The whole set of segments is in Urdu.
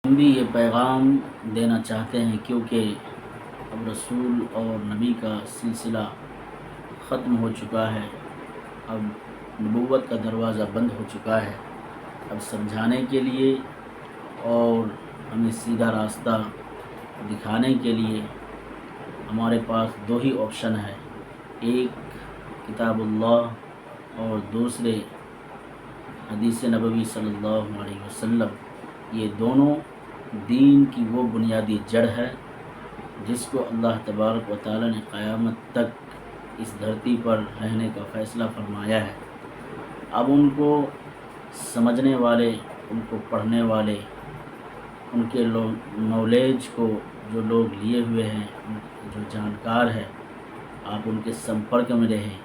ہم بھی یہ پیغام دینا چاہتے ہیں کیونکہ اب رسول اور نبی کا سلسلہ ختم ہو چکا ہے۔ اب نبوت کا دروازہ بند ہو چکا ہے۔ اب سمجھانے کے لیے اور ہمیں سیدھا راستہ دکھانے کے لیے ہمارے پاس دو ہی آپشن ہے، ایک کتاب اللہ اور دوسرے حدیث نبوی صلی اللہ علیہ وسلم۔ یہ دونوں دین کی وہ بنیادی جڑ ہے جس کو اللہ تبارک و تعالی نے قیامت تک اس دھرتی پر رہنے کا فیصلہ فرمایا ہے۔ اب ان کو سمجھنے والے، ان کو پڑھنے والے، ان کے نالج کو جو لوگ لیے ہوئے ہیں، جو جانکار ہے، آپ ان کے سمپرک میں رہیں،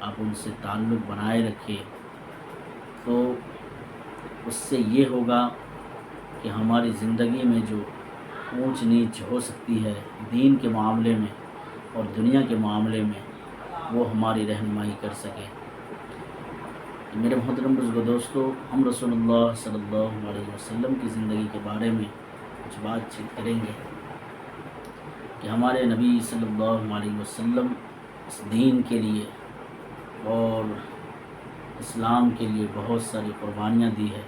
آپ ان سے تعلق بنائے رکھیں، تو اس سے یہ ہوگا کہ ہماری زندگی میں جو اونچ نیچ ہو سکتی ہے دین کے معاملے میں اور دنیا کے معاملے میں، وہ ہماری رہنمائی کر سکے۔ میرے محترم بزرگ دوستو، ہم رسول اللہ صلی اللہ علیہ وسلم کی زندگی کے بارے میں کچھ بات چیت کریں گے کہ ہمارے نبی صلی اللہ علیہ وسلم اس دین کے لیے اور اسلام کے لیے بہت ساری قربانیاں دی ہے۔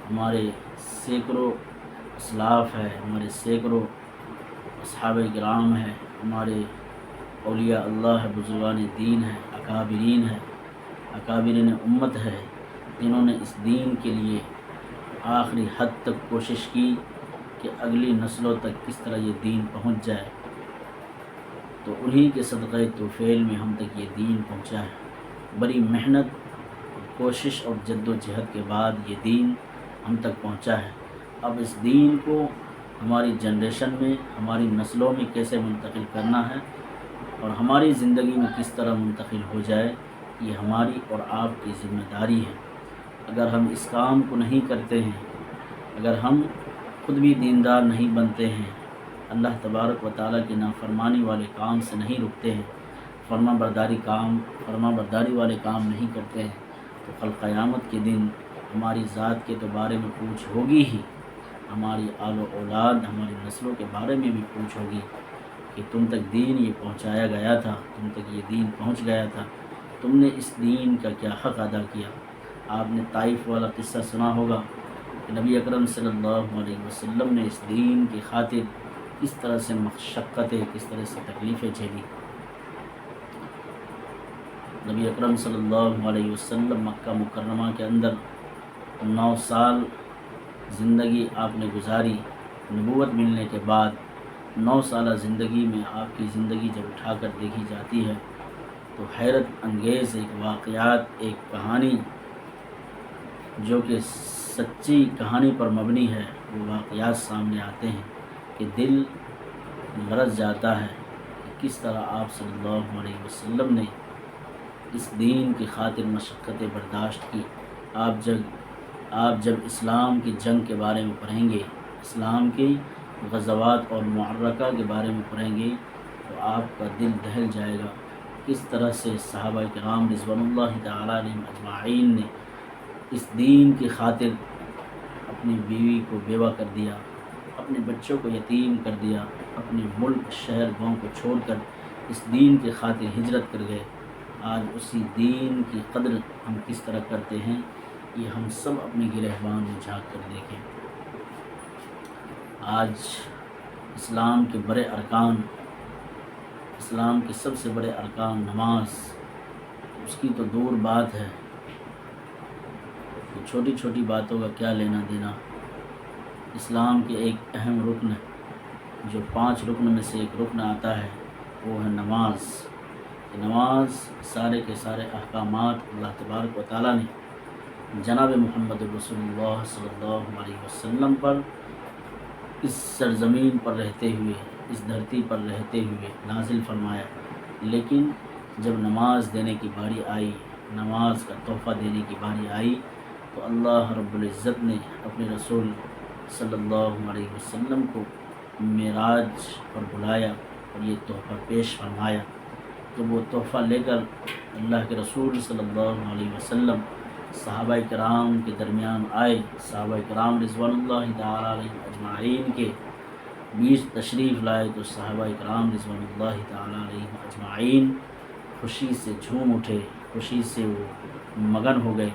ہمارے سینکڑوں اسلاف ہے، ہمارے سینکڑوں اصحاب کرام ہیں، ہمارے اولیاء اللہ بزرگان دین ہیں، اکابرین امت ہے، جنہوں نے اس دین کے لیے آخری حد تک کوشش کی کہ اگلی نسلوں تک کس طرح یہ دین پہنچ جائے، تو انہی کے صدقہ توفیل میں ہم تک یہ دین پہنچا ہے۔ بڑی محنت، کوشش اور جد و جہد کے بعد یہ دین ہم تک پہنچا ہے۔ اب اس دین کو ہماری جنریشن میں، ہماری نسلوں میں کیسے منتقل کرنا ہے اور ہماری زندگی میں کس طرح منتقل ہو جائے، یہ ہماری اور آپ کی ذمہ داری ہے۔ اگر ہم اس کام کو نہیں کرتے ہیں، اگر ہم خود بھی دیندار نہیں بنتے ہیں، اللہ تبارک و تعالیٰ کی نافرمانی والے کام سے نہیں رکتے ہیں، فرما برداری والے کام نہیں کرتے ہیں، تو کل قیامت کے دن ہماری ذات کے تو بارے میں پوچھ ہوگی ہی، ہماری آل و اولاد، ہماری نسلوں کے بارے میں بھی پوچھ ہوگی کہ تم تک دین یہ پہنچایا گیا تھا، تم تک یہ دین پہنچ گیا تھا، تم نے اس دین کا کیا حق ادا کیا۔ آپ نے طائف والا قصہ سنا ہوگا کہ نبی اکرم صلی اللہ علیہ وسلم نے اس دین کی خاطر کس طرح سے مشقتیں، کس طرح سے تکلیفیں جھیلی۔ نبی اکرم صلی اللہ علیہ وسلم مکہ مکرمہ کے اندر 9 سال زندگی آپ نے گزاری۔ نبوت ملنے کے بعد 9 سالہ زندگی میں آپ کی زندگی جب اٹھا کر دیکھی جاتی ہے تو حیرت انگیز ایک واقعات، ایک کہانی جو کہ سچی کہانی پر مبنی ہے، وہ واقعات سامنے آتے ہیں کہ دل لرز جاتا ہے کہ کس طرح آپ صلی اللہ علیہ وسلم نے اس دین کی خاطر مشقتیں برداشت کی۔ آپ جب اسلام کی جنگ کے بارے میں پڑھیں گے، اسلام کی غزوات اور معرکہ کے بارے میں پڑھیں گے تو آپ کا دل دہل جائے گا، کس طرح سے صحابہ کرام رضوان اللہ تعالیٰ علیہم اجمعین نے اس دین کی خاطر اپنی بیوی کو بیوہ کر دیا، اپنے بچوں کو یتیم کر دیا، اپنے ملک، شہر، گاؤں کو چھوڑ کر اس دین کی خاطر ہجرت کر گئے۔ آج اسی دین کی قدر ہم کس طرح کرتے ہیں، یہ ہم سب اپنے گرہوان میں جھانک کر دیکھیں۔ آج اسلام کے بڑے ارکان، اسلام کے سب سے بڑے ارکان نماز، اس کی تو دور بات ہے، چھوٹی چھوٹی باتوں کا کیا لینا دینا۔ اسلام کے ایک اہم رکن، جو 5 رکن میں سے ایک رکن آتا ہے، وہ ہے نماز۔ نماز سارے کے سارے احکامات اللہ تبارک و تعالیٰ نے جناب محمد رسول اللہ صلی اللہ علیہ وسلم پر اس سرزمین پر رہتے ہوئے، اس دھرتی پر رہتے ہوئے نازل فرمایا۔ لیکن جب نماز دینے کی باری آئی، نماز کا تحفہ دینے کی باری آئی، تو اللہ رب العزت نے اپنے رسول صلی اللہ علیہ وسلم کو معراج پر بلایا اور یہ تحفہ پیش فرمایا۔ جب وہ تحفہ لے کر اللہ کے رسول صلی اللہ علیہ وسلم صحابہ کرام کے درمیان آئے، صحابہ کرام رضوان اللہ تعالی علیہم اجمعین کے بیچ تشریف لائے تو صحابہ کرام رضوان اللہ تعالی علیہم اجمعین خوشی سے جھوم اٹھے، خوشی سے وہ مگن ہو گئے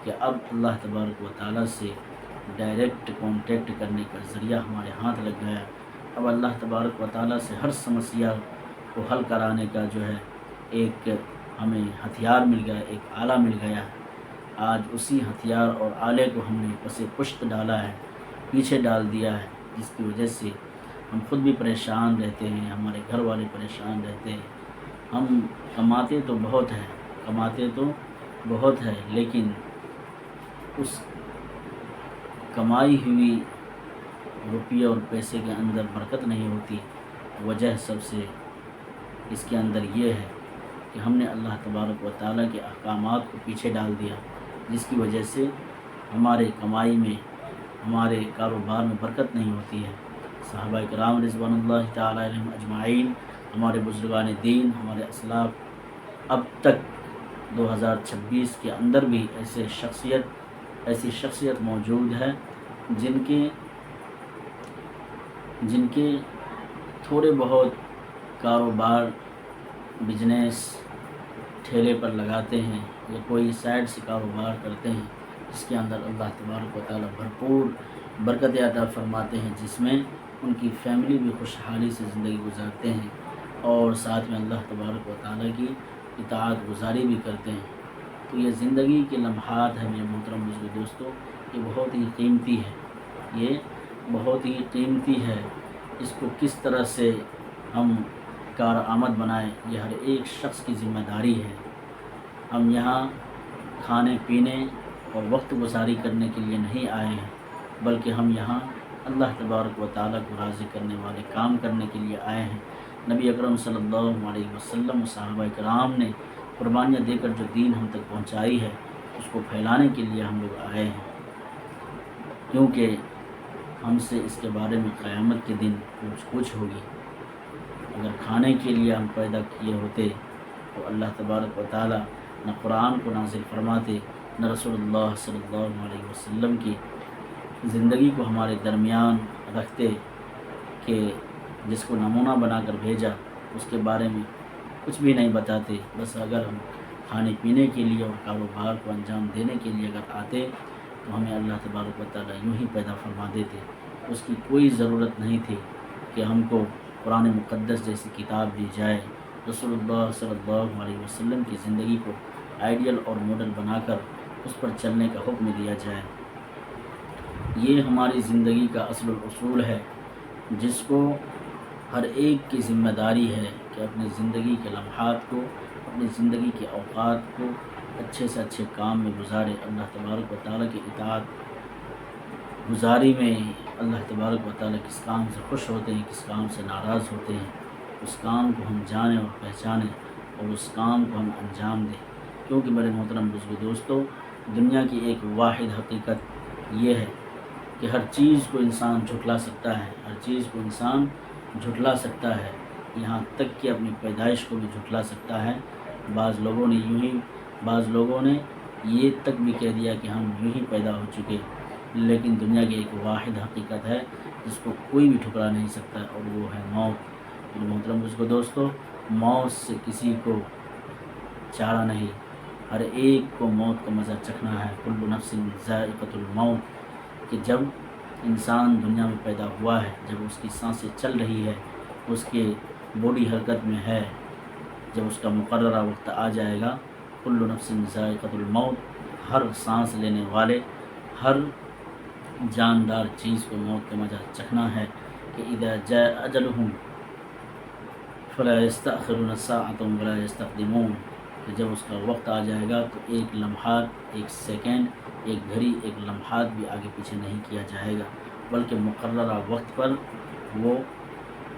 کہ اب اللہ تبارک و تعالیٰ سے ڈائریکٹ کانٹیکٹ کرنے کا ذریعہ ہمارے ہاتھ لگ گیا۔ اب اللہ تبارک و تعالیٰ سے ہر سمسیا کو حل کرانے کا جو ہے ایک ہمیں ہتھیار مل گیا، ایک آلہ مل گیا۔ آج اسی ہتھیار اور آلے کو ہم نے پس پشت ڈالا ہے، پیچھے ڈال دیا ہے، جس کی وجہ سے ہم خود بھی پریشان رہتے ہیں، ہمارے گھر والے پریشان رہتے ہیں۔ ہم کماتے تو بہت ہے لیکن اس کمائی ہوئی روپیے اور پیسے کے اندر برکت نہیں ہوتی۔ وجہ سب سے اس کے اندر یہ ہے کہ ہم نے اللہ تبارک و تعالیٰ کے احکامات کو پیچھے ڈال دیا، جس کی وجہ سے ہمارے کمائی میں، ہمارے کاروبار میں برکت نہیں ہوتی ہے۔ صحابہ کرام رضوان اللہ تعالیٰ علیہم اجمعین، ہمارے بزرگان دین، ہمارے اسلاف اب تک 2026 کے اندر بھی ایسی شخصیت موجود ہے جن کے تھوڑے بہت کاروبار، بزنس ٹھیلے پر لگاتے ہیں یا کوئی سائڈ سے کاروبار کرتے ہیں، جس کے اندر اللہ تبارک و تعالیٰ بھرپور برکت عطا فرماتے ہیں، جس میں ان کی فیملی بھی خوشحالی سے زندگی گزارتے ہیں اور ساتھ میں اللہ تبارک و تعالیٰ کی اطاعت گزاری بھی کرتے ہیں۔ تو یہ زندگی کے لمحات ہیں میرے محترم بزرگ دوستو، یہ بہت ہی قیمتی ہے۔ اس کو کس طرح سے ہم کارآمد بنائیں، یہ ہر ایک شخص کی ذمہ داری ہے۔ ہم یہاں کھانے پینے اور وقت گزاری کرنے کے لیے نہیں آئے ہیں، بلکہ ہم یہاں اللہ تبارک و تعالیٰ کو راضی کرنے والے کام کرنے کے لیے آئے ہیں۔ نبی اکرم صلی اللہ علیہ وسلم و صحابہ کرام نے قربانیاں دے کر جو دین ہم تک پہنچائی ہے، اس کو پھیلانے کے لیے ہم لوگ آئے ہیں، کیونکہ ہم سے اس کے بارے میں قیامت کے دن پوچھ ہوگی۔ اگر کھانے کے لیے ہم پیدا کیے ہوتے تو اللہ تبارک و تعالیٰ نہ قرآن کو نازل فرماتے، نہ رسول اللہ صلی اللہ علیہ وسلم کی زندگی کو ہمارے درمیان رکھتے کہ جس کو نمونہ بنا کر بھیجا اس کے بارے میں کچھ بھی نہیں بتاتے۔ بس اگر ہم کھانے پینے کے لیے اور کاروبار کو انجام دینے کے لیے اگر آتے تو ہمیں اللہ تبارک و تعالیٰ یوں ہی پیدا فرما دیتے۔ اس کی کوئی ضرورت نہیں تھی کہ ہم کو قرآن مقدس جیسی کتاب دی جائے، رسول اللہ صلی اللہ علیہ وسلم کی زندگی کو آئیڈیل اور ماڈل بنا کر اس پر چلنے کا حکم دیا جائے۔ یہ ہماری زندگی کا اصل اصول ہے، جس کو ہر ایک کی ذمہ داری ہے کہ اپنی زندگی کے لمحات کو، اپنی زندگی کے اوقات کو اچھے سے اچھے کام میں گزارے۔ اللہ تبارک و تعالیٰ کی اطاعت گزاری میں اللہ تبارک و تعالیٰ کس کام سے خوش ہوتے ہیں، کس کام سے ناراض ہوتے ہیں، اس کام کو ہم جانیں اور پہچانیں اور اس کام کو ہم انجام دیں۔ کیونکہ میرے محترم بزرگ دوستو، دنیا کی ایک واحد حقیقت یہ ہے کہ ہر چیز کو انسان جھٹلا سکتا ہے، یہاں تک کہ اپنی پیدائش کو بھی جھٹلا سکتا ہے۔ بعض لوگوں نے یہ تک بھی کہہ دیا کہ ہم یوں ہی پیدا ہو چکے، لیکن دنیا کی ایک واحد حقیقت ہے جس کو کوئی بھی ٹھکرا نہیں سکتا، اور وہ ہے موت۔ میرے محترم بزرگ دوستو، موت سے کسی کو چارہ نہیں، ہر ایک کو موت کا مزہ چکھنا ہے۔ کل نفس ذائقۃ الموت، کہ جب انسان دنیا میں پیدا ہوا ہے، جب اس کی سانسیں چل رہی ہے، اس کے باڈی حرکت میں ہے، جب اس کا مقررہ وقت آ جائے گا، کل نفس ذائقۃ الموت، ہر سانس لینے والے، ہر جاندار چیز کو موت کا مزہ چکھنا ہے کہ اذا جاء اجلهم فلا يستأخرون ساعة ولا يستقدمون، کہ جب اس کا وقت آ جائے گا تو ایک لمحات، ایک سیکنڈ، ایک گھڑی، ایک لمحات بھی آگے پیچھے نہیں کیا جائے گا، بلکہ مقررہ وقت پر وہ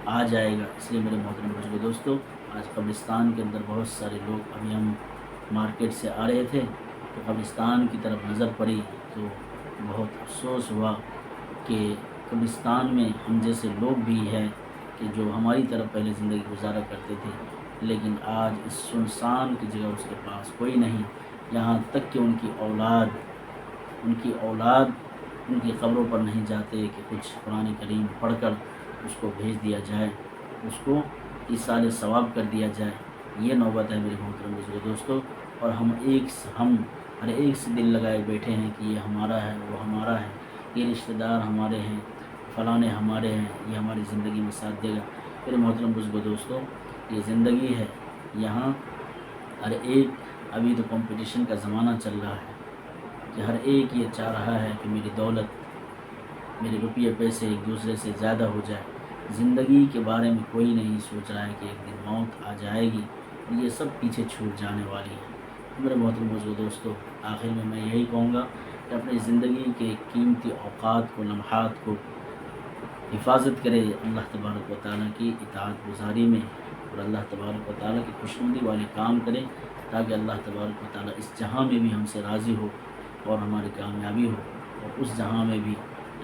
آ جائے گا۔ اس لیے میرے محترم بزرگ دوستو، آج قبرستان کے اندر بہت سارے لوگ، ابھی ہم مارکیٹ سے آ رہے تھے تو قبرستان کی طرف نظر پڑی تو بہت افسوس ہوا کہ قبرستان میں ہم جیسے لوگ بھی ہیں کہ جو ہماری طرف پہلے زندگی گزارا کرتے تھے، لیکن آج اس سنسان کی جگہ اس کے پاس کوئی نہیں، یہاں تک کہ ان کی اولاد ان کی قبروں پر نہیں جاتے کہ کچھ قرآن کریم پڑھ کر اس کو بھیج دیا جائے، اس کو ایصال ثواب کر دیا جائے۔ یہ نوبت ہے میرے محترم بزرگ دوستو، اور ہم ہر ایک سے دل لگائے بیٹھے ہیں کہ یہ ہمارا ہے، وہ ہمارا ہے، یہ رشتہ دار ہمارے ہیں، فلانے ہمارے ہیں، یہ ہماری زندگی میں ساتھ دے گا۔ میرے محترم بزرگ دوستو، یہ زندگی ہے، یہاں ہر ایک، ابھی تو کمپٹیشن کا زمانہ چل رہا ہے کہ ہر ایک یہ چاہ رہا ہے کہ میری دولت، میرے روپیے پیسے ایک دوسرے سے زیادہ ہو جائے۔ زندگی کے بارے میں کوئی نہیں سوچ رہا ہے کہ ایک دن موت آ جائے گی اور یہ سب پیچھے چھوٹ جانے والی ہے۔ میرے محترم بزرگ دوستو، آخر میں یہی کہوں گا کہ اپنی زندگی کے قیمتی اوقات کو، لمحات کو حفاظت کرے، اللہ تبارک و تعالیٰ کی اطاعت گزاری میں، اور اللہ تبارک و تعالیٰ کی خوشنودی والے کام کرے، تاکہ اللہ تبارک و تعالیٰ اس جہاں میں بھی ہم سے راضی ہو اور ہماری کامیابی ہو، اور اس جہاں میں بھی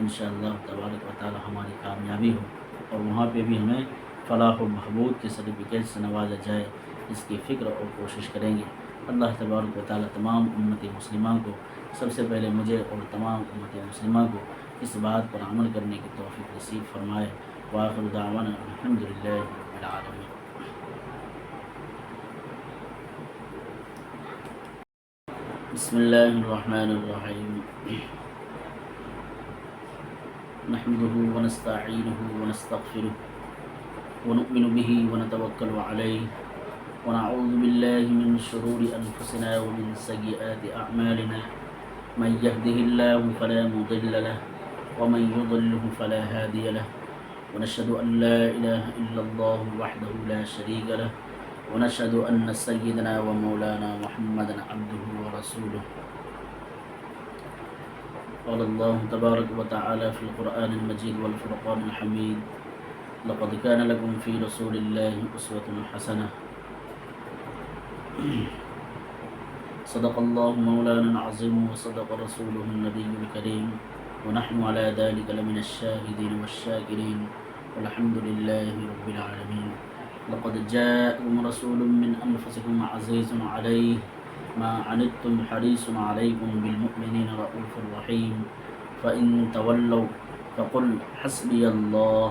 انشاءاللہ تبارک و تعالیٰ ہماری کامیابی ہو، اور وہاں پہ بھی ہمیں فلاح و بہبود کے سرٹیفکیٹ سے نوازا جائے، اس کی فکر اور کوشش کریں گے۔ اللہ تبارک و تعالیٰ تمام امت مسلمہ کو، سب سے پہلے مجھے اور تمام امت مسلمہ کو اس بات پر عمل کرنے کی توفیق نصیب فرمائے۔ وآخر دعوانا الحمدللہ رب العالمین۔ بسم اللہ الرحمن الرحیم۔ نحمده ونستعینه ونستغفره ونؤمن به ونتوکل علیہ ونعوذ باللہ من شرور انفسنا ومن سیئات اعمالنا، من يهده الله فلا مضل له ومن يضلل فلا هادي له، ونشهد ان لا اله الا الله وحده لا شريك له، ونشهد ان سيدنا ومولانا محمدا عبده ورسوله۔ قال الله تبارك وتعالى في القرآن المجيد والفرقان الحميد: لقد كان لكم في رسول الله أسوة حسنة۔ صدق الله مولانا العظيم وصدق رسوله النبي الكريم، ونحن على ذلك لمن الشاهدين والشاكرين، والحمد لله رب العالمين۔ لقد جاءكم رسول من أنفسكم عزيز عليه ما عنتم حريص عليكم بالمؤمنين رؤوف رحيم، فإن تولوا فقل حسبي الله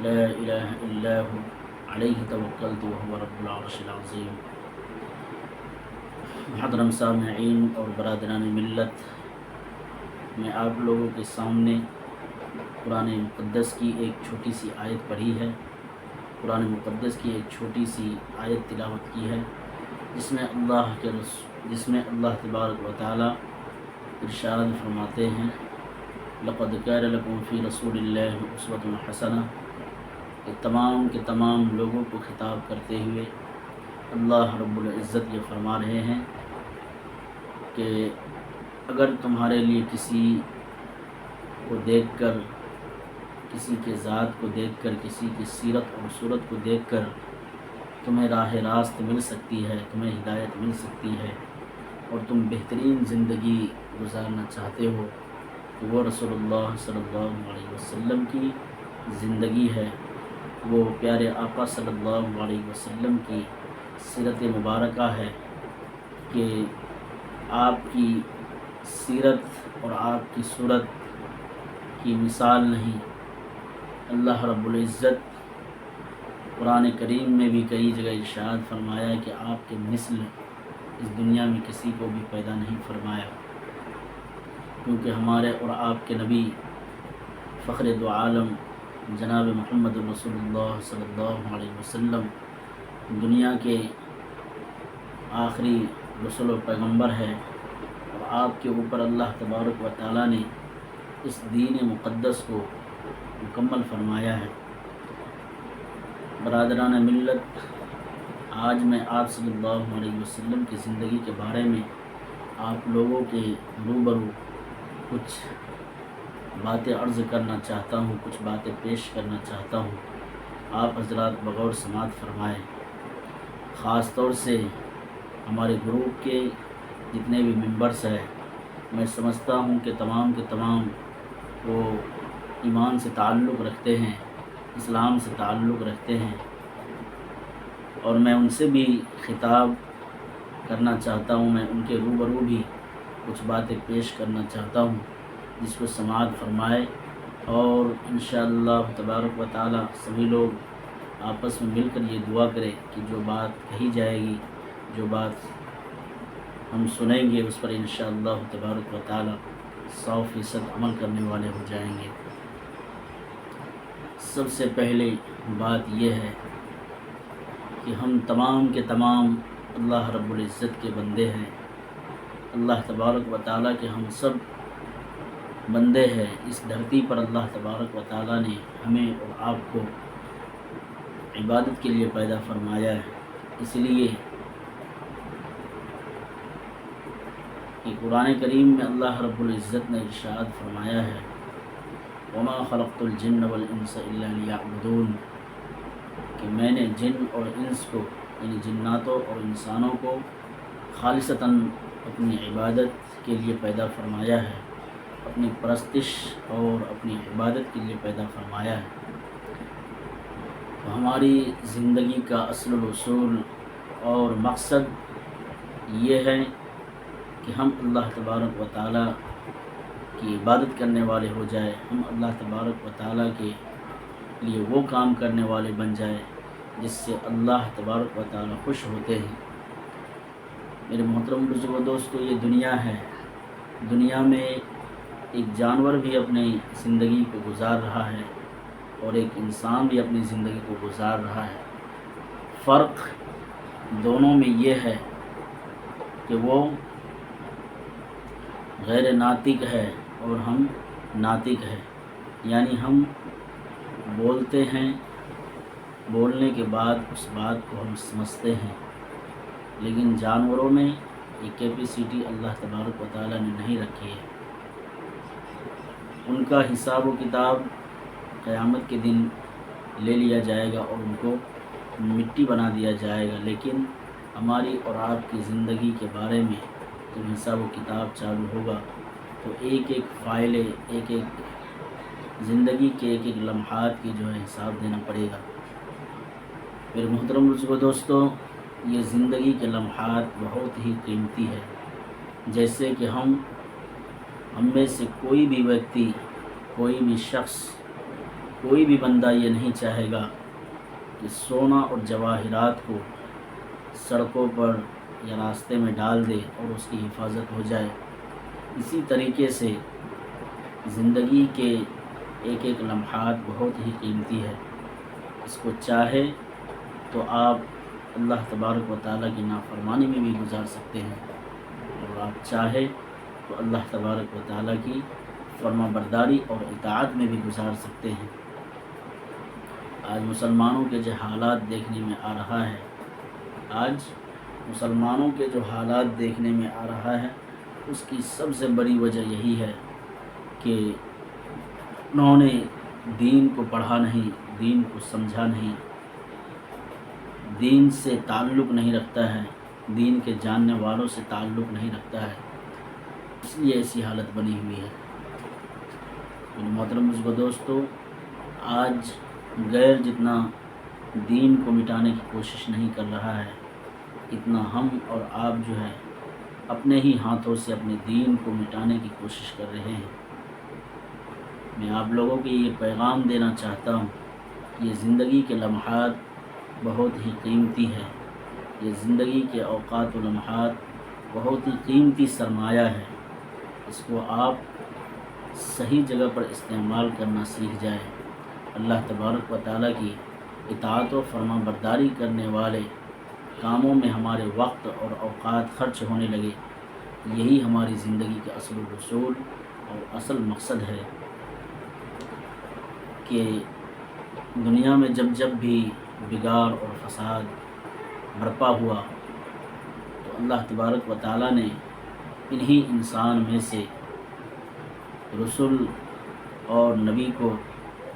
لا إله إلا هو عليه توكلت وهو رب العرش العظيم۔ محترم سامعین اور برادران ملت، میں آپ لوگوں کے سامنے قرآن مقدس کی ایک چھوٹی سی آیت پڑھی ہے، قرآن مقدس کی ایک چھوٹی سی آیت تلاوت کی ہے، جس میں اللہ تبارک و تعالیٰ ارشاد فرماتے ہیں: لقد كان لكم في رسول الله أسوة حسنة۔ کہ تمام کے تمام لوگوں کو خطاب کرتے ہوئے اللہ رب العزت یہ فرما رہے ہیں کہ اگر تمہارے لیے کسی کو دیکھ کر، کسی کے ذات کو دیکھ کر، کسی کی سیرت اور صورت کو دیکھ کر تمہیں راہ راست مل سکتی ہے، تمہیں ہدایت مل سکتی ہے، اور تم بہترین زندگی گزارنا چاہتے ہو، تو وہ رسول اللہ صلی اللہ علیہ وسلم کی زندگی ہے، وہ پیارے آقا صلی اللہ علیہ وسلم کی سیرت مبارکہ ہے، کہ آپ کی سیرت اور آپ کی صورت کی مثال نہیں۔ اللہ رب العزت قرآن کریم میں بھی کئی جگہ ارشاد فرمایا ہے کہ آپ کے مثل اس دنیا میں کسی کو بھی پیدا نہیں فرمایا، کیونکہ ہمارے اور آپ کے نبی فخر دو عالم جناب محمد رسول اللہ صلی اللہ علیہ وسلم دنیا کے آخری رسول و پیغمبر ہے، اور آپ کے اوپر اللہ تبارک و تعالیٰ نے اس دین مقدس کو مکمل فرمایا ہے۔ برادران ملت، آج میں آپ صلی اللہ علیہ وسلم کی زندگی کے بارے میں آپ لوگوں کے روبرو کچھ باتیں عرض کرنا چاہتا ہوں، کچھ باتیں پیش کرنا چاہتا ہوں، آپ حضرات بغور سماعت فرمائیں۔ خاص طور سے ہمارے گروپ کے جتنے بھی ممبرس ہیں، میں سمجھتا ہوں کہ تمام کے تمام وہ ایمان سے تعلق رکھتے ہیں، اسلام سے تعلق رکھتے ہیں، اور میں ان سے بھی خطاب کرنا چاہتا ہوں، میں ان کے روبرو بھی کچھ باتیں پیش کرنا چاہتا ہوں جس کو سماعت فرمائے، اور انشاءاللہ تبارک و تعالی سبھی لوگ آپس میں مل کر یہ دعا کرے کہ جو بات کہی جائے گی، جو بات ہم سنیں گے، اس پر انشاءاللہ تبارک و تعالی 100% عمل کرنے والے ہو جائیں گے۔ سب سے پہلے بات یہ ہے کہ ہم تمام کے تمام اللہ رب العزت کے بندے ہیں، اللہ تبارک و تعالیٰ کے ہم سب بندے ہیں۔ اس دھرتی پر اللہ تبارک و تعالیٰ نے ہمیں اور آپ کو عبادت کے لیے پیدا فرمایا ہے، اس لیے کہ قرآن کریم میں اللہ رب العزت نے ارشاد فرمایا ہے وَمَا خَلَقْتُ الْجِنَّ وَالْإِنسَ إِلَّا لِيَعْبُدُونَ، کہ میں نے جن اور انس کو، یعنی جناتوں اور انسانوں کو خالصتاً اپنی عبادت کے لیے پیدا فرمایا ہے، اپنی پرستش اور اپنی عبادت کے لیے پیدا فرمایا ہے۔ تو ہماری زندگی کا اصل اصول اور مقصد یہ ہے کہ ہم اللہ تبارک و تعالیٰ کی عبادت کرنے والے ہو جائے، ہم اللہ تبارک و تعالیٰ کے لیے وہ کام کرنے والے بن جائے جس سے اللہ تبارک و تعالیٰ خوش ہوتے ہیں۔ میرے محترم بزرگوں دوستو، یہ دنیا ہے، دنیا میں ایک جانور بھی اپنی زندگی کو گزار رہا ہے اور ایک انسان بھی اپنی زندگی کو گزار رہا ہے۔ فرق دونوں میں یہ ہے کہ وہ غیر ناطق ہے اور ہم ناطق ہے، یعنی ہم بولتے ہیں، بولنے کے بعد اس بات کو ہم سمجھتے ہیں، لیکن جانوروں میں یہ کیپیسٹی اللہ تبارک و تعالیٰ نے نہیں رکھی ہے۔ ان کا حساب و کتاب قیامت کے دن لے لیا جائے گا اور ان کو مٹی بنا دیا جائے گا، لیکن ہماری اور آپ کی زندگی کے بارے میں جب حساب و کتاب چالو ہوگا تو ایک ایک فائلے، ایک ایک زندگی کے ایک ایک لمحات کی جو ہے حساب دینا پڑے گا۔ پھر محترم بزرگوں دوستو، یہ زندگی کے لمحات بہت ہی قیمتی ہے، جیسے کہ ہم میں سے کوئی بھی ویکتی، کوئی بھی شخص، کوئی بھی بندہ یہ نہیں چاہے گا کہ سونا اور جواہرات کو سڑکوں پر یا راستے میں ڈال دے اور اس کی حفاظت ہو جائے۔ اسی طریقے سے زندگی کے ایک ایک لمحات بہت ہی قیمتی ہے، اس کو چاہے تو آپ اللہ تبارک و تعالیٰ کی نافرمانی میں بھی گزار سکتے ہیں، اور آپ چاہے تو اللہ تبارک و تعالیٰ کی فرما برداری اور اطاعت میں بھی گزار سکتے ہیں۔ آج مسلمانوں کے جو حالات دیکھنے میں آ رہا ہے، آج مسلمانوں کے جو حالات دیکھنے میں آ رہا ہے، اس کی سب سے بڑی وجہ یہی ہے کہ انہوں نے دین کو پڑھا نہیں، دین کو سمجھا نہیں، دین سے تعلق نہیں رکھتا ہے، دین کے جاننے والوں سے تعلق نہیں رکھتا ہے، اس لیے ایسی حالت بنی ہوئی ہے۔ میرے محترم بزرگوں دوستو، آج غیر جتنا دین کو مٹانے کی کوشش نہیں کر رہا ہے، اتنا ہم اور آپ جو ہے اپنے ہی ہاتھوں سے اپنے دین کو مٹانے کی کوشش کر رہے ہیں۔ میں آپ لوگوں کو یہ پیغام دینا چاہتا ہوں کہ یہ زندگی کے لمحات بہت ہی قیمتی ہے، یہ زندگی کے اوقات و لمحات بہت ہی قیمتی سرمایہ ہے، اس کو آپ صحیح جگہ پر استعمال کرنا سیکھ جائیں۔ اللہ تبارک و تعالیٰ کی اطاعت و فرما برداری کرنے والے کاموں میں ہمارے وقت اور اوقات خرچ ہونے لگے، یہی ہماری زندگی کا اصل و اصول اور اصل مقصد ہے کہ دنیا میں جب جب بھی بگاڑ اور فساد برپا ہوا تو اللہ تبارک و تعالیٰ نے انہی انسان میں سے رسول اور نبی کو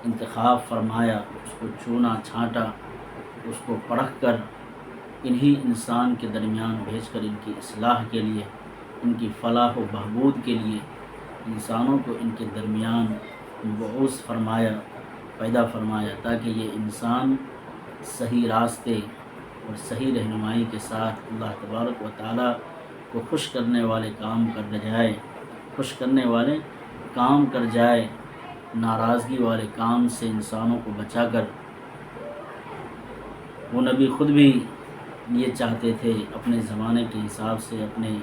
انتخاب فرمایا، اس کو چونا چھانٹا، اس کو پرکھ کر انہی انسان کے درمیان بھیج کر ان کی اصلاح کے لیے، ان کی فلاح و بہبود کے لیے انسانوں کو ان کے درمیان بعوث فرمایا، پیدا فرمایا، تاکہ یہ انسان صحیح راستے اور صحیح رہنمائی کے ساتھ اللہ تبارک و تعالیٰ کو خوش کرنے والے کام کر جائے، ناراضگی والے کام سے انسانوں کو بچا کر۔ وہ نبی خود بھی یہ چاہتے تھے اپنے زمانے کے حساب سے، اپنے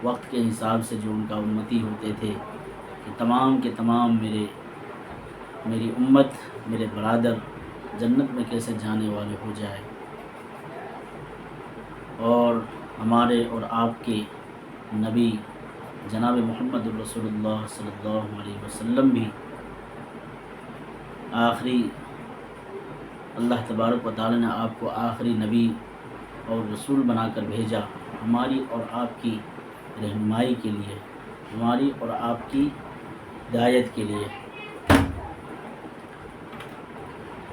وقت کے حساب سے جو ان کا امتی ہوتے تھے، کہ تمام کے تمام میری امت، میرے برادر جنت میں کیسے جانے والے ہو جائے، اور ہمارے اور آپ کے نبی جناب محمد رسول اللہ صلی اللہ علیہ وسلم بھی آخری، اللہ تبارک و تعالی نے آپ کو آخری نبی اور رسول بنا کر بھیجا ہماری اور آپ کی رہنمائی کے لیے، ہماری اور آپ کی ہدایت کے لیے۔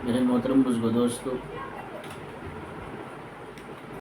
میرے محترم بزرگ دوستو،